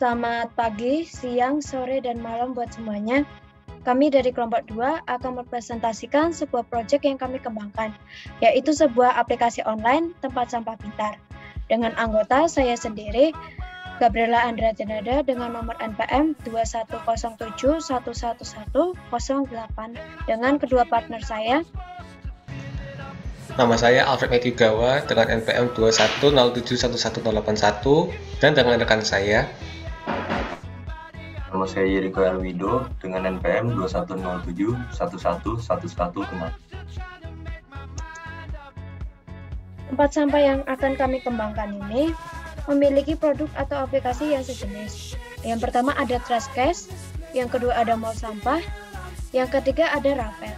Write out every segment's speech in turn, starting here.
Selamat pagi, siang, sore, dan malam buat semuanya. Kami dari kelompok 2 akan mempresentasikan sebuah proyek yang kami kembangkan, yaitu sebuah aplikasi online tempat sampah pintar. Dengan anggota saya sendiri, Gabriela Andrea Janada dengan nomor NPM 2107111008 dengan kedua partner saya. Nama saya Alfred Matthew Gawa dengan NPM 2107111081 dan dengan rekan saya. Nama saya Yeriko Alwido dengan NPM 2107111116. Tempat sampah yang akan kami kembangkan ini memiliki produk atau aplikasi yang sejenis. Yang pertama ada Trashcash, yang kedua ada Mall Sampah, yang ketiga ada Rapel.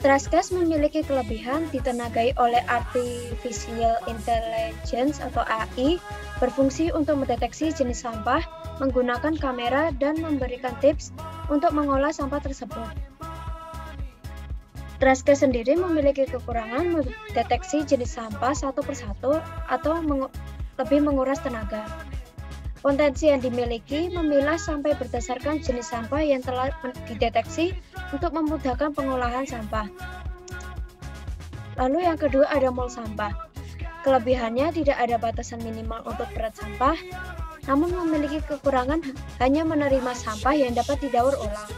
Trashcash memiliki kelebihan ditenagai oleh Artificial Intelligence atau AI, berfungsi untuk mendeteksi jenis sampah, menggunakan kamera, dan memberikan tips untuk mengolah sampah tersebut. Trashcash sendiri memiliki kekurangan mendeteksi jenis sampah satu persatu atau lebih menguras tenaga. Potensi yang dimiliki memilah sampai berdasarkan jenis sampah yang telah dideteksi untuk memudahkan pengolahan sampah. Lalu yang kedua ada Mall Sampah. Kelebihannya tidak ada batasan minimal untuk berat sampah, namun memiliki kekurangan hanya menerima sampah yang dapat didaur ulang.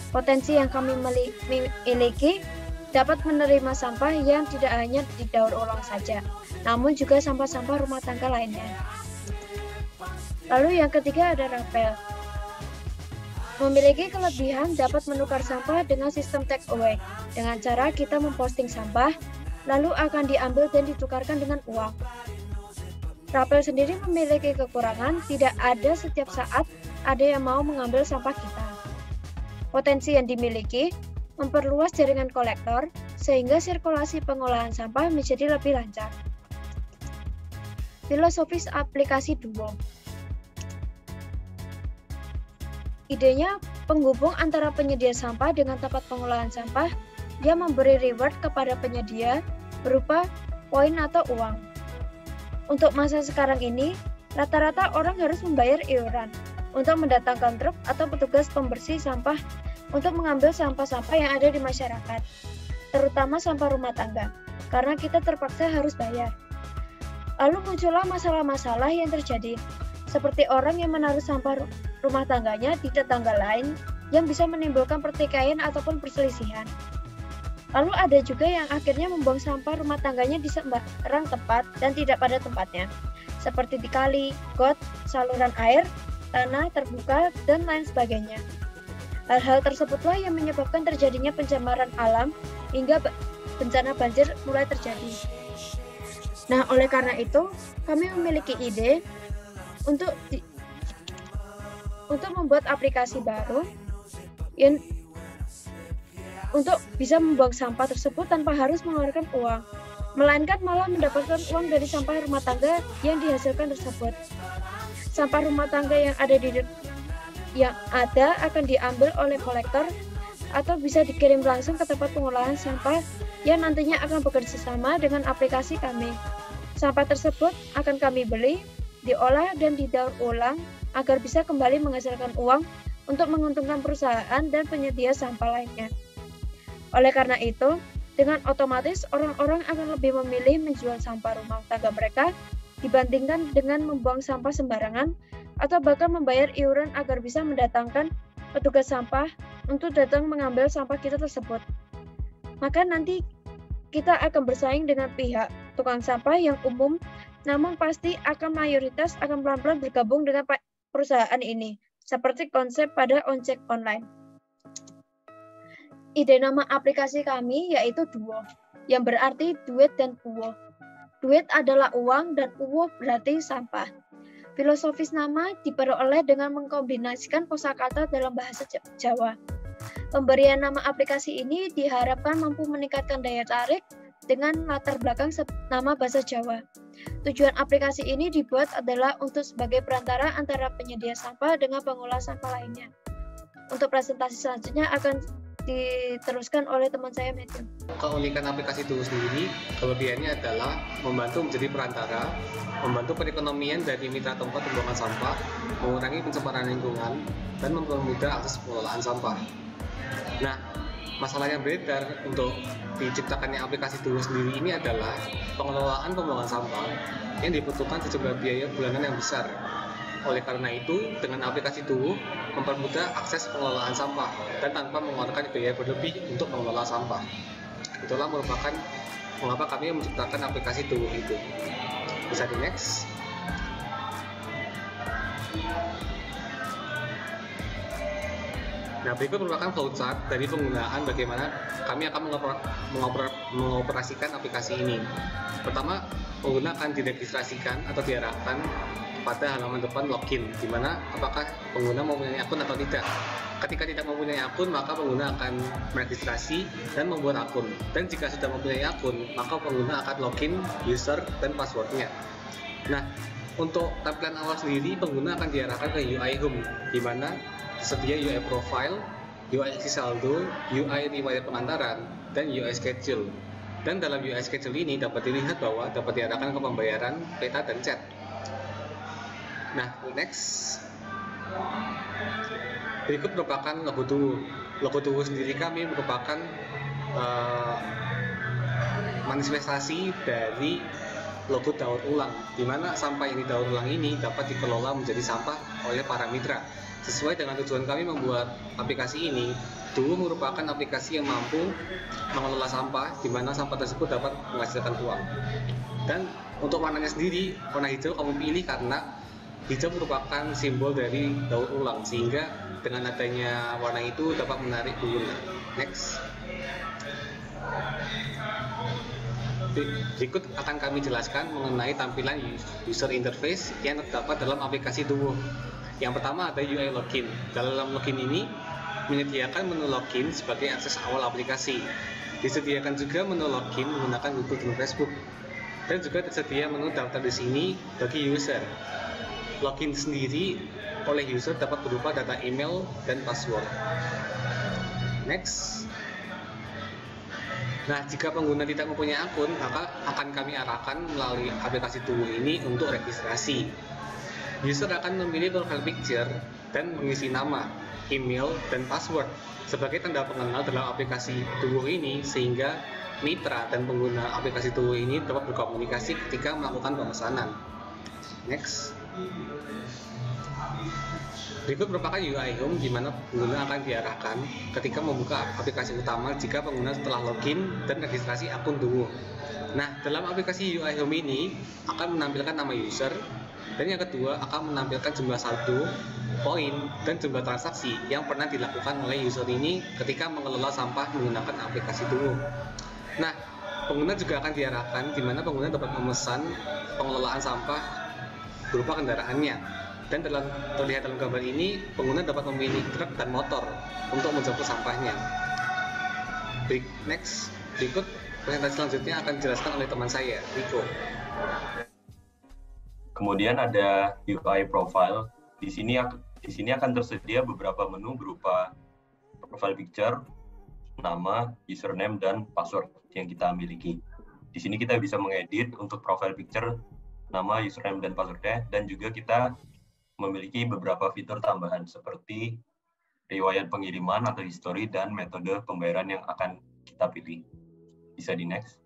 Potensi yang kami miliki dapat menerima sampah yang tidak hanya didaur ulang saja, namun juga sampah-sampah rumah tangga lainnya. Lalu yang ketiga ada Rapel. Memiliki kelebihan dapat menukar sampah dengan sistem take away. Dengan cara kita memposting sampah, lalu akan diambil dan ditukarkan dengan uang. Rapel sendiri memiliki kekurangan, tidak ada setiap saat ada yang mau mengambil sampah kita. Potensi yang dimiliki memperluas jaringan kolektor, sehingga sirkulasi pengolahan sampah menjadi lebih lancar. Filosofis aplikasi Duo. Idenya penghubung antara penyedia sampah dengan tempat pengolahan sampah yang memberi reward kepada penyedia berupa poin atau uang. Untuk masa sekarang ini, rata-rata orang harus membayar iuran untuk mendatangkan truk atau petugas pembersih sampah untuk mengambil sampah-sampah yang ada di masyarakat, terutama sampah rumah tangga, karena kita terpaksa harus bayar. Lalu muncullah masalah-masalah yang terjadi, seperti orang yang menaruh sampah rumah tangganya di tetangga lain yang bisa menimbulkan pertikaian ataupun perselisihan. Lalu ada juga yang akhirnya membuang sampah rumah tangganya di sembarang tempat dan tidak pada tempatnya, seperti di kali, got, saluran air, tanah terbuka, dan lain sebagainya. Hal-hal tersebutlah yang menyebabkan terjadinya pencemaran alam hingga bencana banjir mulai terjadi. Nah, oleh karena itu, kami memiliki ide untuk membuat aplikasi baru yang untuk bisa membuang sampah tersebut tanpa harus mengeluarkan uang, melainkan malah mendapatkan uang dari sampah rumah tangga yang dihasilkan tersebut. Sampah rumah tangga yang ada akan diambil oleh kolektor atau bisa dikirim langsung ke tempat pengolahan sampah yang nantinya akan bekerja sama dengan aplikasi kami. Sampah tersebut akan kami beli, diolah dan didaur ulang agar bisa kembali menghasilkan uang untuk menguntungkan perusahaan dan penyedia sampah lainnya. Oleh karena itu, dengan otomatis orang-orang akan lebih memilih menjual sampah rumah tangga mereka dibandingkan dengan membuang sampah sembarangan atau bahkan membayar iuran agar bisa mendatangkan petugas sampah untuk datang mengambil sampah kita tersebut. Maka nanti kita akan bersaing dengan pihak tukang sampah yang umum, namun pasti akan mayoritas akan pelan-pelan bergabung dengan perusahaan ini, seperti konsep pada ojek online. Ide nama aplikasi kami yaitu Duo, yang berarti duit dan uwo. Duit adalah uang dan uwo berarti sampah. Filosofis nama diperoleh dengan mengkombinasikan kosakata dalam bahasa Jawa. Pemberian nama aplikasi ini diharapkan mampu meningkatkan daya tarik dengan latar belakang nama bahasa Jawa. Tujuan aplikasi ini dibuat adalah untuk sebagai perantara antara penyedia sampah dengan pengolah sampah lainnya. Untuk presentasi selanjutnya akan diteruskan oleh teman saya, Matthew. Keunikan aplikasi Tuhu sendiri, kelebihannya adalah membantu menjadi perantara, membantu perekonomian dari mitra tempat pembuangan sampah, mengurangi pencemaran lingkungan, dan mempermudah akses pengelolaan sampah. Nah, masalah yang beredar untuk diciptakannya aplikasi Tuhu sendiri ini adalah pengelolaan pembuangan sampah yang dibutuhkan sejumlah biaya bulanan yang besar. Oleh karena itu, dengan aplikasi Tuhu mempermudah akses pengelolaan sampah dan tanpa mengeluarkan biaya berlebih untuk mengelola sampah. Itulah merupakan mengapa kami menciptakan aplikasi Tuhu itu. Bisa di next. Nah, berikut merupakan flowchart dari penggunaan bagaimana kami akan mengoperasikan aplikasi ini. Pertama, pengguna akan diregistrasikan atau diarahkan pada halaman depan login, di mana apakah pengguna mempunyai akun atau tidak. Ketika tidak mempunyai akun, maka pengguna akan meregistrasi dan membuat akun. Dan jika sudah mempunyai akun, maka pengguna akan login user dan passwordnya. Nah, untuk tampilan awal sendiri, pengguna akan diarahkan ke UI Home, di mana tersedia UI Profile, UI isi saldo, UI riwayat pengantaran, dan UI Schedule. Dan dalam UI Schedule ini dapat dilihat bahwa dapat diarahkan ke pembayaran, peta, dan chat. Nah, next. Berikut merupakan logo Tuhu. Logo Tuhu sendiri kami merupakan manifestasi dari logo daur ulang, di mana sampah yang didaur ulang ini dapat dikelola menjadi sampah oleh para mitra. Sesuai dengan tujuan kami membuat aplikasi ini, Tuhu merupakan aplikasi yang mampu mengelola sampah, di mana sampah tersebut dapat menghasilkan uang. Dan untuk warnanya sendiri, warna hijau kami pilih karena hijau merupakan simbol dari daur ulang, sehingga dengan adanya warna itu dapat menarik pengguna. Next. Berikut akan kami jelaskan mengenai tampilan user interface yang terdapat dalam aplikasi Tuhu. Yang pertama ada UI login. Dalam login ini menyediakan menu login sebagai akses awal aplikasi. Disediakan juga menu login menggunakan Google dan Facebook. Dan juga tersedia menu daftar di sini bagi user. Login sendiri oleh user dapat berupa data email dan password. Next. Nah, jika pengguna tidak mempunyai akun, maka akan kami arahkan melalui aplikasi Tuhu ini untuk registrasi. User akan memilih profile picture dan mengisi nama, email, dan password sebagai tanda pengenal dalam aplikasi Tuhu ini, sehingga mitra dan pengguna aplikasi Tuhu ini dapat berkomunikasi ketika melakukan pemesanan. Next. Berikut merupakan UI Home, di mana pengguna akan diarahkan ketika membuka aplikasi utama jika pengguna telah login dan registrasi akun Tuhu. Nah, dalam aplikasi UI Home ini akan menampilkan nama user, dan yang kedua akan menampilkan jumlah saldo, poin, dan jumlah transaksi yang pernah dilakukan oleh user ini ketika mengelola sampah menggunakan aplikasi Tuhu. Nah, pengguna juga akan diarahkan di mana pengguna dapat memesan pengelolaan sampah berupa kendaraannya. Dan terlihat dalam gambar ini, pengguna dapat memilih truk dan motor untuk menjemput sampahnya. Next, berikut presentasi selanjutnya akan dijelaskan oleh teman saya, Rico. Kemudian ada UI Profile. Di sini akan tersedia beberapa menu berupa profile picture, nama, username, dan password yang kita miliki. Di sini kita bisa mengedit untuk profile picture, nama, username, dan passwordnya, dan juga kita memiliki beberapa fitur tambahan seperti riwayat pengiriman atau history dan metode pembayaran yang akan kita pilih. Bisa di next.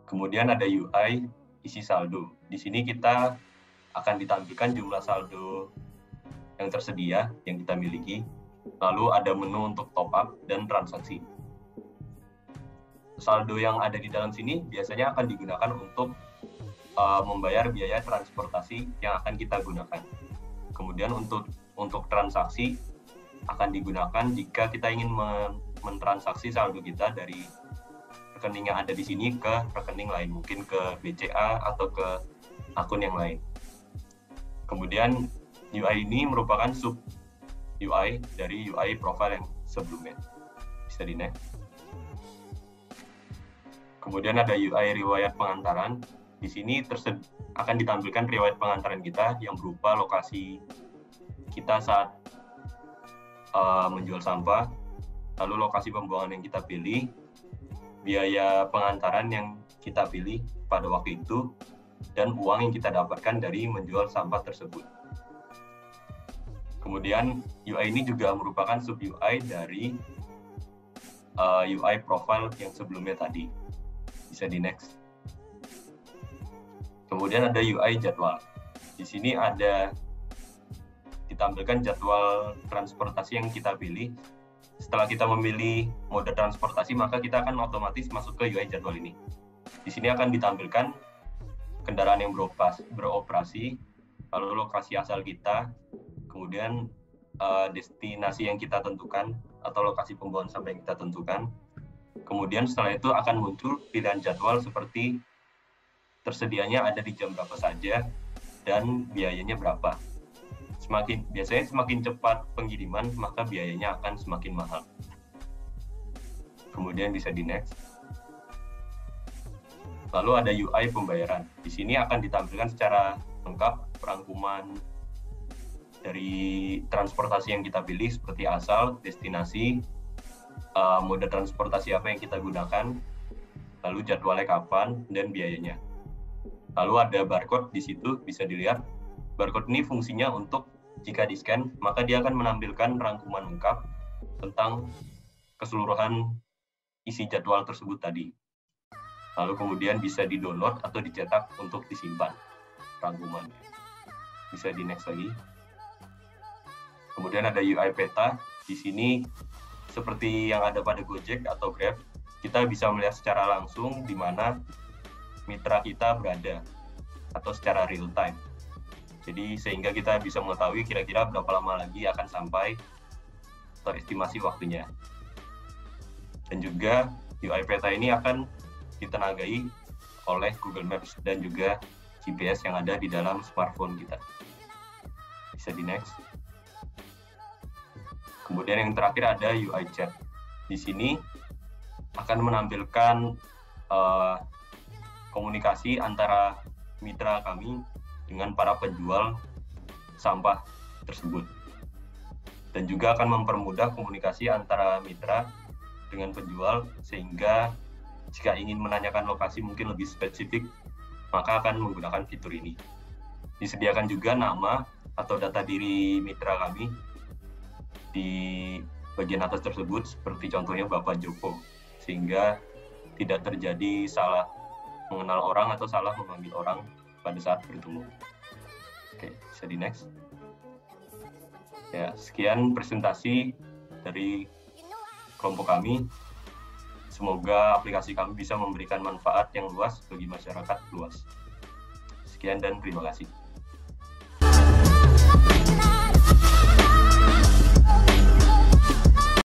Kemudian ada UI isi saldo. Di sini kita akan ditampilkan jumlah saldo yang tersedia yang kita miliki. Lalu ada menu untuk top up dan transaksi. Saldo yang ada di dalam sini biasanya akan digunakan untuk membayar biaya transportasi yang akan kita gunakan. Kemudian untuk transaksi akan digunakan jika kita ingin mentransaksi saldo kita dari rekening yang ada di sini ke rekening lain, mungkin ke BCA atau ke akun yang lain. Kemudian UI ini merupakan sub UI dari UI profile yang sebelumnya. Bisa di next. Kemudian ada UI riwayat pengantaran. Di sini akan ditampilkan riwayat pengantaran kita yang berupa lokasi kita saat menjual sampah, lalu lokasi pembuangan yang kita pilih, biaya pengantaran yang kita pilih pada waktu itu, dan uang yang kita dapatkan dari menjual sampah tersebut. Kemudian UI ini juga merupakan sub UI dari UI profile yang sebelumnya tadi. Bisa di next. Kemudian ada UI jadwal. Di sini ada ditampilkan jadwal transportasi yang kita pilih. Setelah kita memilih mode transportasi, maka kita akan otomatis masuk ke UI jadwal ini. Di sini akan ditampilkan kendaraan yang beroperasi, lalu lokasi asal kita, kemudian destinasi yang kita tentukan atau lokasi pembuangan sampah yang kita tentukan. Kemudian setelah itu akan muncul pilihan jadwal seperti tersedianya ada di jam berapa saja dan biayanya berapa. Biasanya semakin cepat pengiriman, maka biayanya akan semakin mahal. Kemudian bisa di next. Lalu ada UI pembayaran. Di sini akan ditampilkan secara lengkap perangkuman dari transportasi yang kita pilih seperti asal, destinasi, mode transportasi apa yang kita gunakan, lalu jadwalnya kapan, dan biayanya. Lalu ada barcode di situ, bisa dilihat. Barcode ini fungsinya untuk jika di-scan, maka dia akan menampilkan rangkuman lengkap tentang keseluruhan isi jadwal tersebut tadi. Lalu kemudian bisa di-download atau dicetak untuk disimpan rangkumannya. Bisa di next lagi. Kemudian ada UI peta. Di sini seperti yang ada pada Gojek atau Grab, kita bisa melihat secara langsung di mana mitra kita berada atau secara real time. Jadi sehingga kita bisa mengetahui kira-kira berapa lama lagi akan sampai atau estimasi waktunya. Dan juga UI peta ini akan ditenagai oleh Google Maps dan juga GPS yang ada di dalam smartphone kita. Bisa di next. Kemudian yang terakhir ada UI chat. Di sini akan menampilkan komunikasi antara mitra kami dengan para penjual sampah tersebut. Dan juga akan mempermudah komunikasi antara mitra dengan penjual, sehingga jika ingin menanyakan lokasi mungkin lebih spesifik, maka akan menggunakan fitur ini. Disediakan juga nama atau data diri mitra kami di bagian atas tersebut, seperti contohnya Bapak Joko, sehingga tidak terjadi salah mengenal orang atau salah memanggil orang pada saat bertemu. Oke, bisa di next. Ya, sekian presentasi dari kelompok kami. Semoga aplikasi kami bisa memberikan manfaat yang luas bagi masyarakat luas. Sekian dan terima kasih.